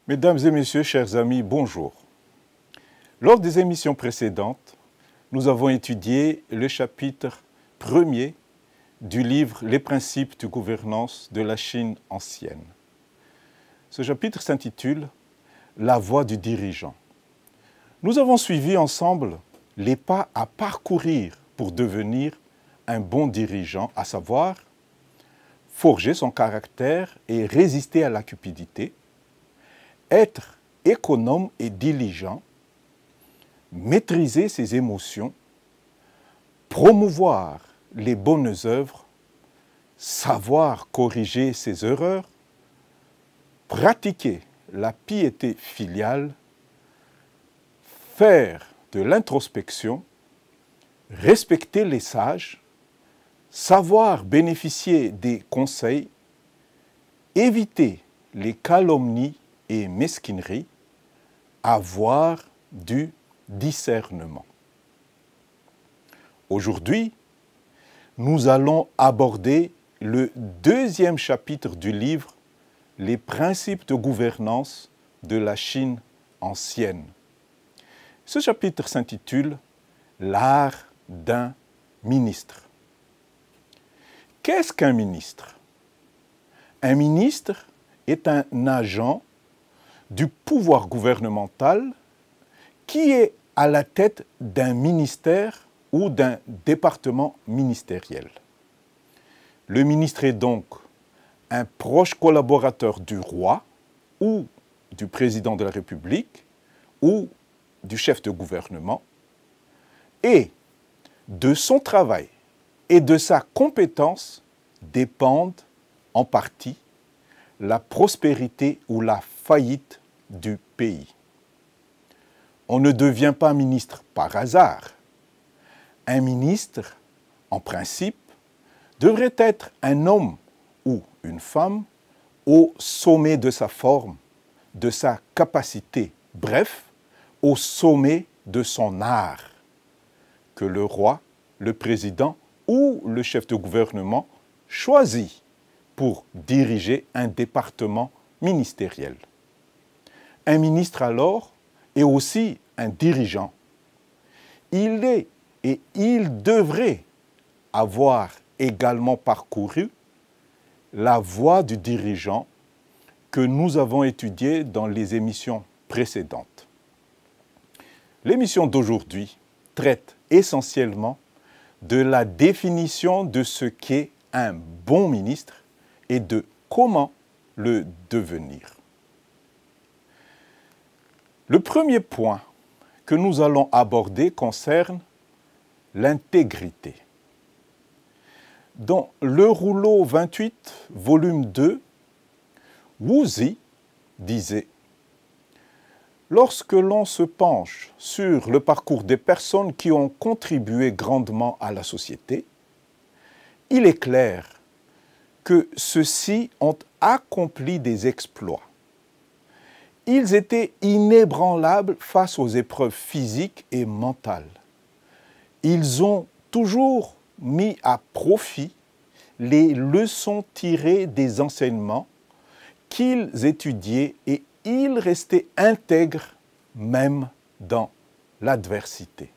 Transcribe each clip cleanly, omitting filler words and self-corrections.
Mesdames et messieurs, chers amis, bonjour. Lors des émissions précédentes, nous avons étudié le chapitre 1er du livre Les principes de gouvernance de la Chine ancienne. Ce chapitre s'intitule « La voie du dirigeant ». Nous avons suivi ensemble les pas à parcourir pour devenir un bon dirigeant, à savoir forger son caractère et résister à la cupidité, être économe et diligent, maîtriser ses émotions, promouvoir les bonnes œuvres, savoir corriger ses erreurs, pratiquer la piété filiale, faire de l'introspection, respecter les sages, savoir bénéficier des conseils, éviter les calomnies et mesquineries, avoir du discernement. Aujourd'hui, nous allons aborder le deuxième chapitre du livre « Les principes de gouvernance de la Chine ancienne ». Ce chapitre s'intitule « L'art d'un ministre ». Qu'est-ce qu'un ministre? Un ministre est un agent du pouvoir gouvernemental qui est à la tête d'un ministère ou d'un département ministériel. Le ministre est donc un proche collaborateur du roi ou du président de la République ou du chef de gouvernement et de son travail et de sa compétence dépendent en partie la prospérité ou la faillite du pays. On ne devient pas ministre par hasard. Un ministre, en principe, devrait être un homme ou une femme au sommet de sa forme, de sa capacité, bref, au sommet de son art, que le roi, le président ou le chef de gouvernement choisit pour diriger un département ministériel. Un ministre alors est aussi un dirigeant. Il est et il devrait avoir également parcouru la voie du dirigeant que nous avons étudiée dans les émissions précédentes. L'émission d'aujourd'hui traite essentiellement de la définition de ce qu'est un bon ministre et de comment le devenir. Le premier point que nous allons aborder concerne l'intégrité. Dans le rouleau 28, volume 2, Wu Zi disait « Lorsque l'on se penche sur le parcours des personnes qui ont contribué grandement à la société, il est clair que ceux-ci ont accompli des exploits. Ils étaient inébranlables face aux épreuves physiques et mentales. Ils ont toujours mis à profit les leçons tirées des enseignements qu'ils étudiaient et ils restaient intègres même dans l'adversité.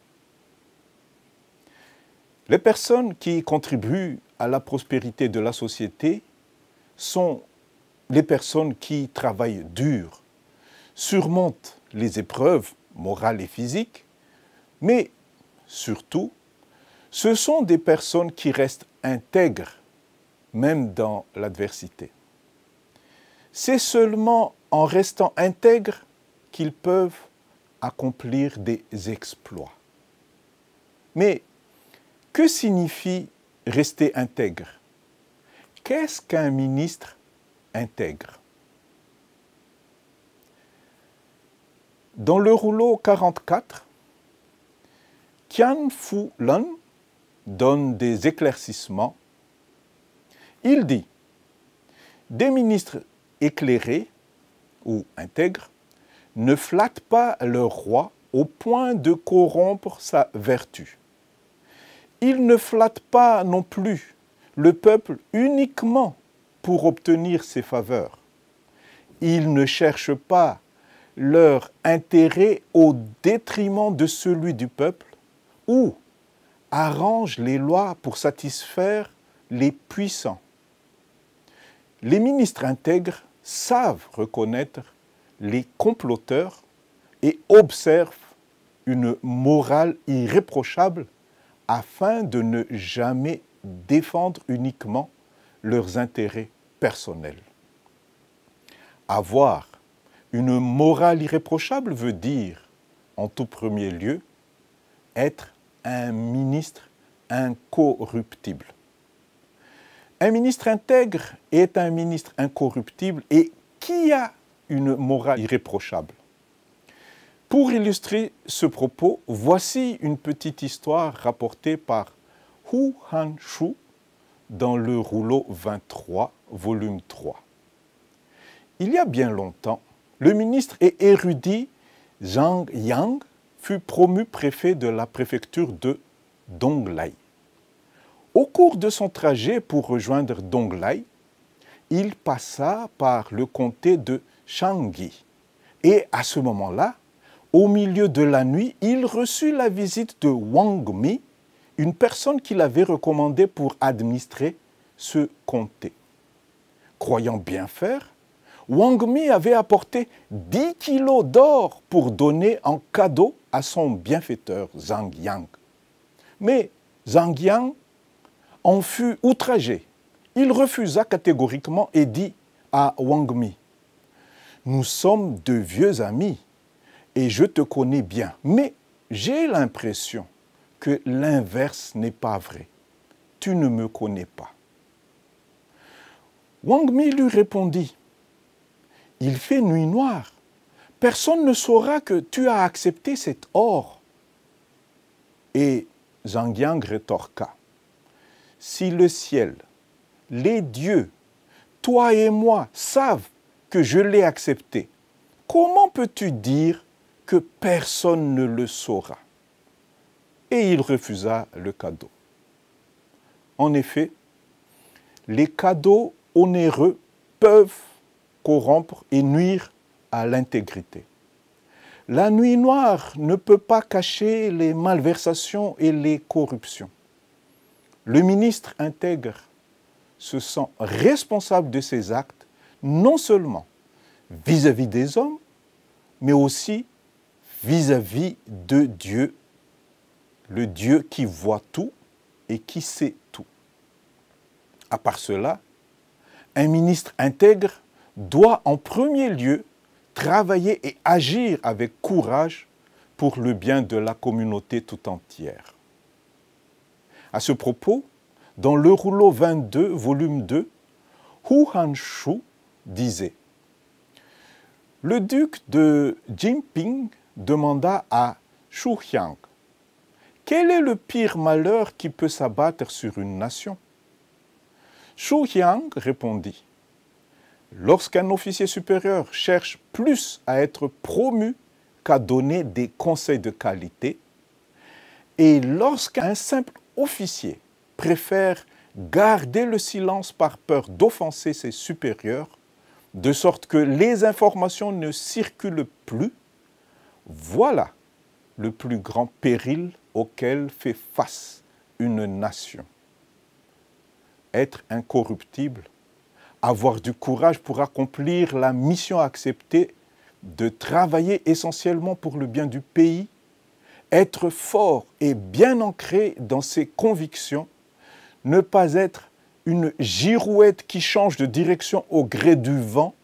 Les personnes qui contribuent à la prospérité de la société sont les personnes qui travaillent dur, surmontent les épreuves morales et physiques, mais surtout, ce sont des personnes qui restent intègres, même dans l'adversité. C'est seulement en restant intègres qu'ils peuvent accomplir des exploits. Mais que signifie rester intègre? Qu'est-ce qu'un ministre intègre? Dans le rouleau 44, Qian Fu Lun donne des éclaircissements. Il dit « Des ministres éclairés ou intègres ne flattent pas leur roi au point de corrompre sa vertu. Ils ne flattent pas non plus le peuple uniquement pour obtenir ses faveurs. Ils ne cherchent pas leur intérêt au détriment de celui du peuple ou arrangent les lois pour satisfaire les puissants. Les ministres intègres savent reconnaître les comploteurs et observent une morale irréprochable afin de ne jamais défendre uniquement leurs intérêts personnels. Avoir une morale irréprochable veut dire, en tout premier lieu, être un ministre incorruptible. Un ministre intègre est un ministre incorruptible et qui a une morale irréprochable. Pour illustrer ce propos, voici une petite histoire rapportée par Hu Han-shu dans le rouleau 23, volume 3. Il y a bien longtemps, le ministre et érudit Zhang Yang fut promu préfet de la préfecture de Donglai. Au cours de son trajet pour rejoindre Donglai, il passa par le comté de Shangyi. Et à ce moment-là, au milieu de la nuit, il reçut la visite de Wang Mi, une personne qu'il avait recommandée pour administrer ce comté. Croyant bien faire, Wang Mi avait apporté 10 kilos d'or pour donner en cadeau à son bienfaiteur Zhang Yang. Mais Zhang Yang en fut outragé. Il refusa catégoriquement et dit à Wang Mi, « Nous sommes de vieux amis et je te connais bien, mais j'ai l'impression que l'inverse n'est pas vrai. Tu ne me connais pas. » Wang Mi lui répondit, « Il fait nuit noire. Personne ne saura que tu as accepté cet or. » Et Zhang Yang rétorqua, « Si le ciel, les dieux, toi et moi savent que je l'ai accepté, comment peux-tu dire que personne ne le saura ?» Et il refusa le cadeau. En effet, les cadeaux onéreux peuvent corrompre et nuire à l'intégrité. La nuit noire ne peut pas cacher les malversations et les corruptions. Le ministre intègre se sent responsable de ses actes, non seulement vis-à-vis des hommes, mais aussi vis-à-vis de Dieu, le Dieu qui voit tout et qui sait tout. À part cela, un ministre intègre doit en premier lieu travailler et agir avec courage pour le bien de la communauté tout entière. À ce propos, dans le rouleau 22, volume 2, Hu Han-shu disait « Le duc de Jinping demanda à Shu Xiang « Quel est le pire malheur qui peut s'abattre sur une nation ?» Shu Xiang répondit « Lorsqu'un officier supérieur cherche plus à être promu qu'à donner des conseils de qualité, et lorsqu'un simple officier préfère garder le silence par peur d'offenser ses supérieurs, de sorte que les informations ne circulent plus, voilà le plus grand péril auquel fait face une nation. Être incorruptible, avoir du courage pour accomplir la mission acceptée de travailler essentiellement pour le bien du pays, être fort et bien ancré dans ses convictions, ne pas être une girouette qui change de direction au gré du vent,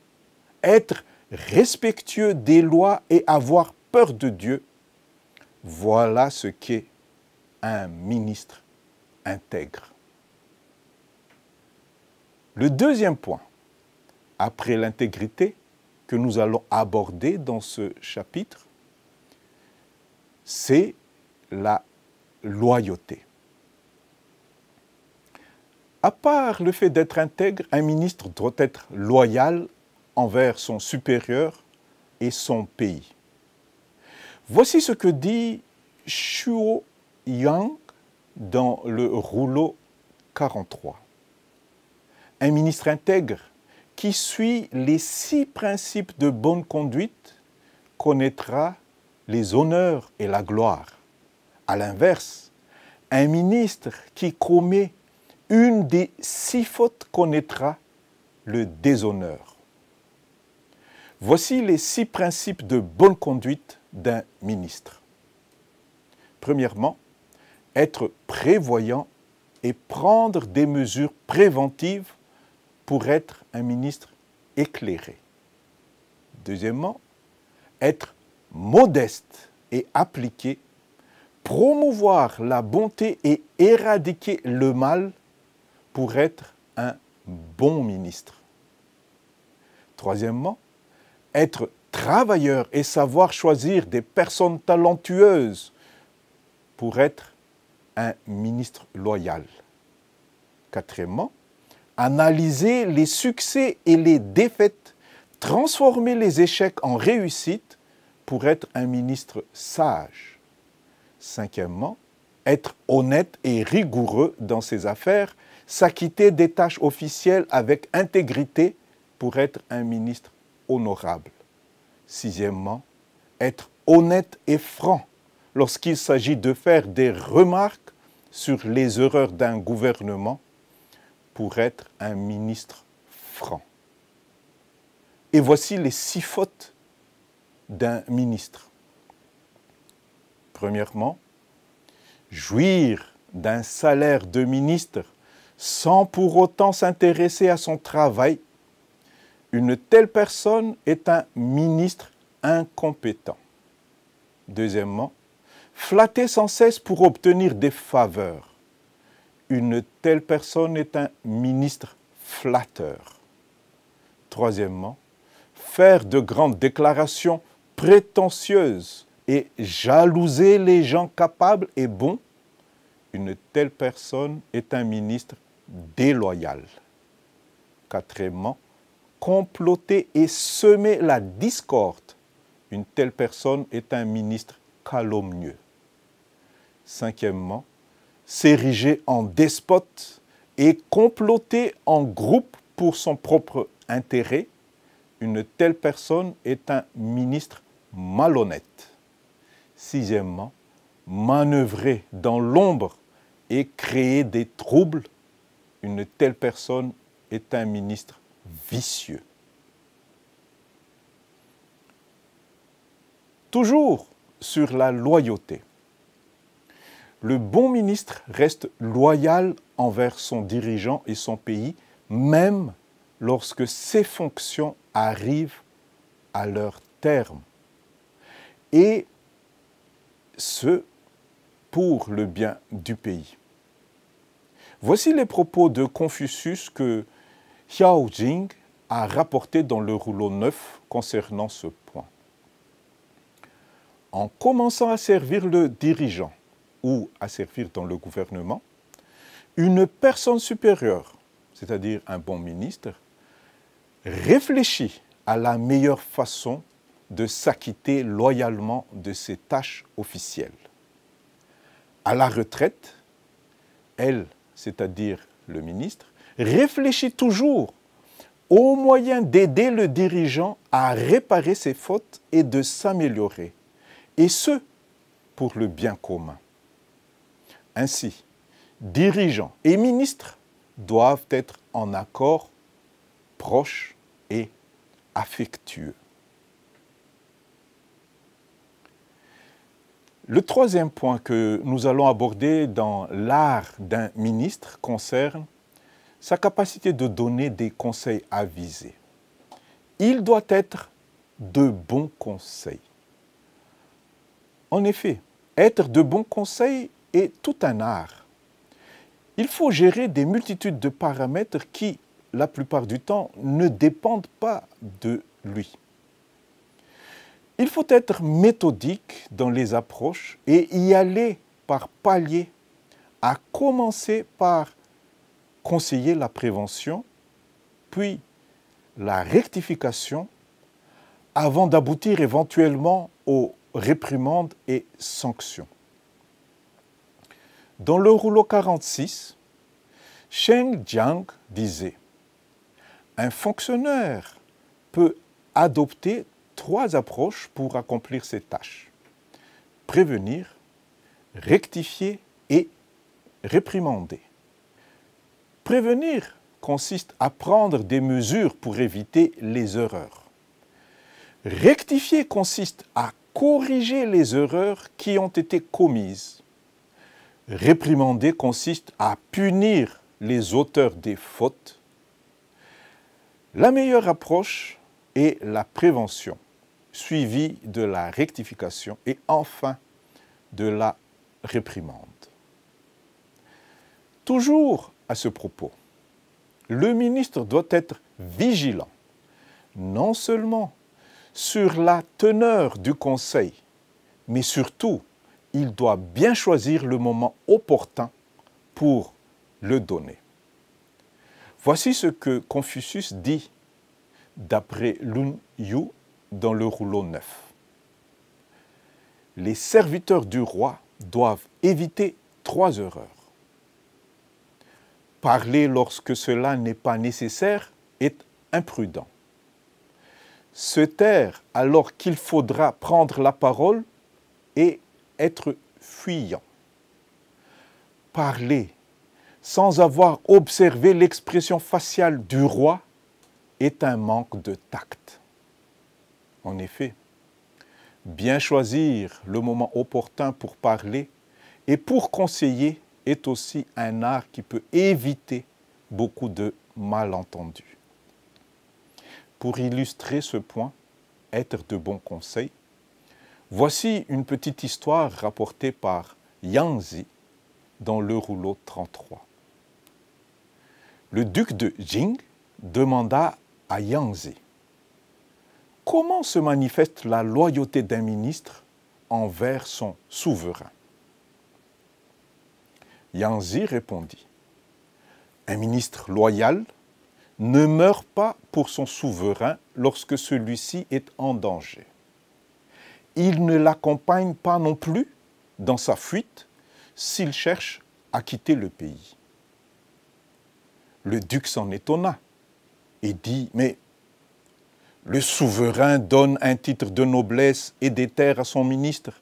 être respectueux des lois et avoir peur de Dieu, voilà ce qu'est un ministre intègre. Le deuxième point, après l'intégrité, que nous allons aborder dans ce chapitre, c'est la loyauté. À part le fait d'être intègre, un ministre doit être loyal envers son supérieur et son pays. Voici ce que dit Shuo Yang dans le rouleau 43. Un ministre intègre qui suit les 6 principes de bonne conduite connaîtra les honneurs et la gloire. À l'inverse, un ministre qui commet une des 6 fautes connaîtra le déshonneur. Voici les 6 principes de bonne conduite d'un ministre. Premièrement, être prévoyant et prendre des mesures préventives pour être un ministre éclairé. Deuxièmement, être modeste et appliqué, promouvoir la bonté et éradiquer le mal pour être un bon ministre. Troisièmement, être travailleur et savoir choisir des personnes talentueuses pour être un ministre loyal. Quatrièmement, analyser les succès et les défaites, transformer les échecs en réussite pour être un ministre sage. Cinquièmement, être honnête et rigoureux dans ses affaires, s'acquitter des tâches officielles avec intégrité pour être un ministre honorable. Sixièmement, être honnête et franc lorsqu'il s'agit de faire des remarques sur les erreurs d'un gouvernement pour être un ministre franc. Et voici les 6 fautes d'un ministre. Premièrement, jouir d'un salaire de ministre sans pour autant s'intéresser à son travail. Une telle personne est un ministre incompétent. Deuxièmement, flatter sans cesse pour obtenir des faveurs. Une telle personne est un ministre flatteur. Troisièmement, faire de grandes déclarations prétentieuses et jalouser les gens capables et bons. Une telle personne est un ministre déloyal. Quatrièmement, comploter et semer la discorde. Une telle personne est un ministre calomnieux. Cinquièmement, s'ériger en despote et comploter en groupe pour son propre intérêt. Une telle personne est un ministre malhonnête. Sixièmement, manœuvrer dans l'ombre et créer des troubles. Une telle personne est un ministre vicieux. Toujours sur la loyauté. Le bon ministre reste loyal envers son dirigeant et son pays, même lorsque ses fonctions arrivent à leur terme. Et ce, pour le bien du pays. Voici les propos de Confucius que Xiao Jing a rapportés dans le rouleau 9 concernant ce point. En commençant à servir le dirigeant ou à servir dans le gouvernement, une personne supérieure, c'est-à-dire un bon ministre, réfléchit à la meilleure façon de s'acquitter loyalement de ses tâches officielles. À la retraite, elle, c'est-à-dire le ministre, réfléchit toujours au moyen d'aider le dirigeant à réparer ses fautes et de s'améliorer, et ce, pour le bien commun. Ainsi, dirigeants et ministres doivent être en accord, proches et affectueux. Le troisième point que nous allons aborder dans l'art d'un ministre concerne sa capacité de donner des conseils avisés. Il doit être de bons conseils. En effet, être de bons conseils est tout un art. Il faut gérer des multitudes de paramètres qui, la plupart du temps, ne dépendent pas de lui. Il faut être méthodique dans les approches et y aller par paliers, à commencer par conseiller la prévention, puis la rectification, avant d'aboutir éventuellement aux réprimandes et sanctions. Dans le rouleau 46, Sheng Jiang disait « un fonctionnaire peut adopter 3 approches pour accomplir ses tâches. Prévenir, rectifier et réprimander. Prévenir consiste à prendre des mesures pour éviter les erreurs. Rectifier consiste à corriger les erreurs qui ont été commises. Réprimander consiste à punir les auteurs des fautes. La meilleure approche est la prévention, suivie de la rectification et enfin de la réprimande. Toujours à ce propos, le ministre doit être vigilant, non seulement sur la teneur du conseil, mais surtout, il doit bien choisir le moment opportun pour le donner. Voici ce que Confucius dit d'après Lun Yu dans le rouleau 9. Les serviteurs du roi doivent éviter 3 erreurs. Parler lorsque cela n'est pas nécessaire est imprudent. Se taire alors qu'il faudra prendre la parole et être fuyant. Parler sans avoir observé l'expression faciale du roi est un manque de tact. En effet, bien choisir le moment opportun pour parler et pour conseiller est aussi un art qui peut éviter beaucoup de malentendus. Pour illustrer ce point, être de bons conseils, voici une petite histoire rapportée par Yang Zi dans le rouleau 33. Le duc de Jing demanda à Yang Zi « Comment se manifeste la loyauté d'un ministre envers son souverain ?» Yang Zi répondit « Un ministre loyal ne meurt pas pour son souverain lorsque celui-ci est en danger. Il ne l'accompagne pas non plus dans sa fuite s'il cherche à quitter le pays. » Le duc s'en étonna et dit « Mais le souverain donne un titre de noblesse et des terres à son ministre,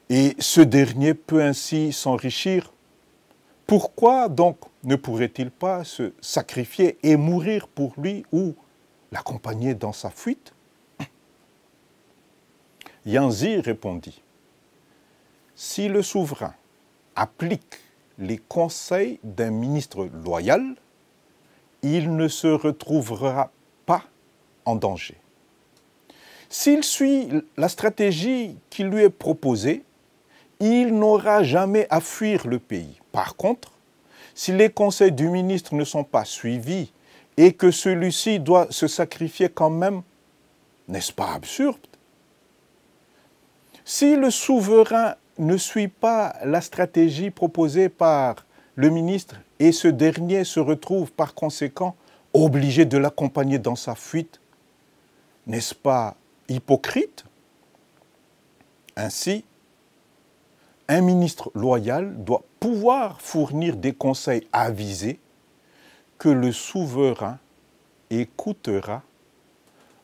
et ce dernier peut ainsi s'enrichir. Pourquoi donc ne pourrait-il pas se sacrifier et mourir pour lui ou l'accompagner dans sa fuite ?» Yang Zi répondit « Si le souverain applique les conseils d'un ministre loyal, il ne se retrouvera pas en danger. S'il suit la stratégie qui lui est proposée, il n'aura jamais à fuir le pays. Par contre, si les conseils du ministre ne sont pas suivis et que celui-ci doit se sacrifier quand même, n'est-ce pas absurde? Si le souverain ne suit pas la stratégie proposée par le ministre et ce dernier se retrouve par conséquent obligé de l'accompagner dans sa fuite, n'est-ce pas hypocrite? Ainsi, un ministre loyal doit pouvoir fournir des conseils avisés que le souverain écoutera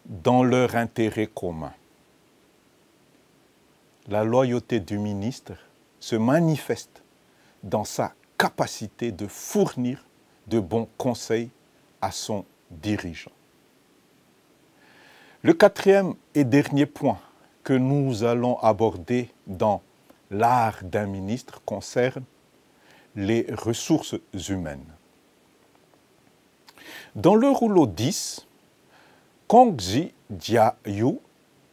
dans leur intérêt commun. La loyauté du ministre se manifeste dans sa capacité de fournir de bons conseils à son dirigeant. Le 4e et dernier point que nous allons aborder dans l'art d'un ministre concerne les ressources humaines. Dans le rouleau 10, Kongzi Jiayu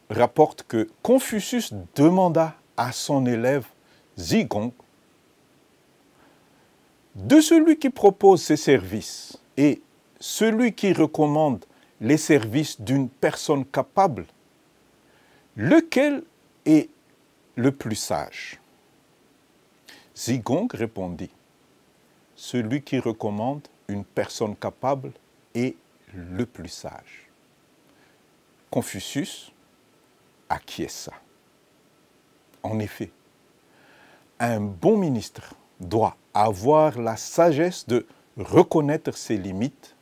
rapporte que Confucius demanda à son élève Zigong de celui qui propose ses services et celui qui recommande les services d'une personne capable, lequel est le plus sage? Zigong répondit, celui qui recommande une personne capable est le plus sage. Confucius acquiesça. En effet, un bon ministre doit avoir la sagesse de reconnaître ses limites,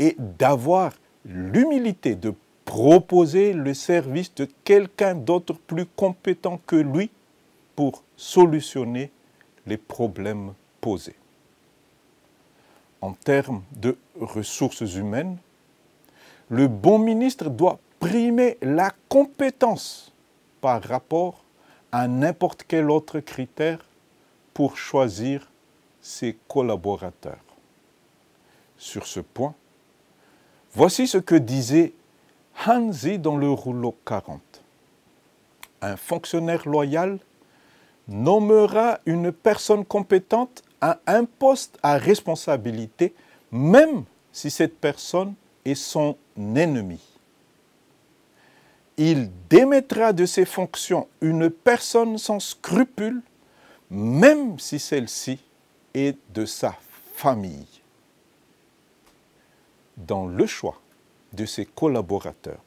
et d'avoir l'humilité de proposer le service de quelqu'un d'autre plus compétent que lui pour solutionner les problèmes posés. En termes de ressources humaines, le bon ministre doit primer la compétence par rapport à n'importe quel autre critère pour choisir ses collaborateurs. Sur ce point, voici ce que disait Hanzi dans le rouleau 40. Un fonctionnaire loyal nommera une personne compétente à un poste à responsabilité, même si cette personne est son ennemi. Il démettra de ses fonctions une personne sans scrupule, même si celle-ci est de sa famille. Dans le choix de ses collaborateurs,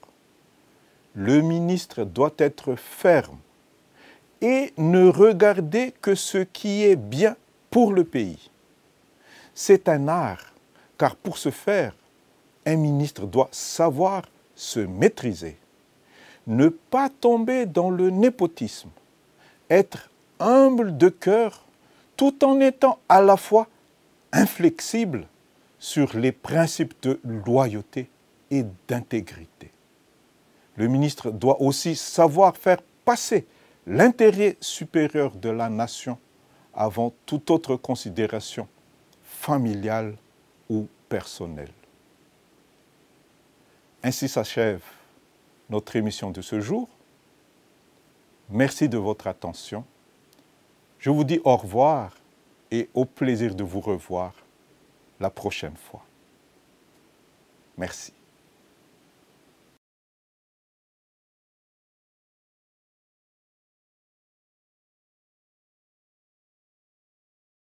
le ministre doit être ferme et ne regarder que ce qui est bien pour le pays. C'est un art, car pour ce faire, un ministre doit savoir se maîtriser, ne pas tomber dans le népotisme, être humble de cœur, tout en étant à la fois inflexible sur les principes de loyauté et d'intégrité. Le ministre doit aussi savoir faire passer l'intérêt supérieur de la nation avant toute autre considération familiale ou personnelle. Ainsi s'achève notre émission de ce jour. Merci de votre attention. Je vous dis au revoir et au plaisir de vous revoir la prochaine fois. Merci.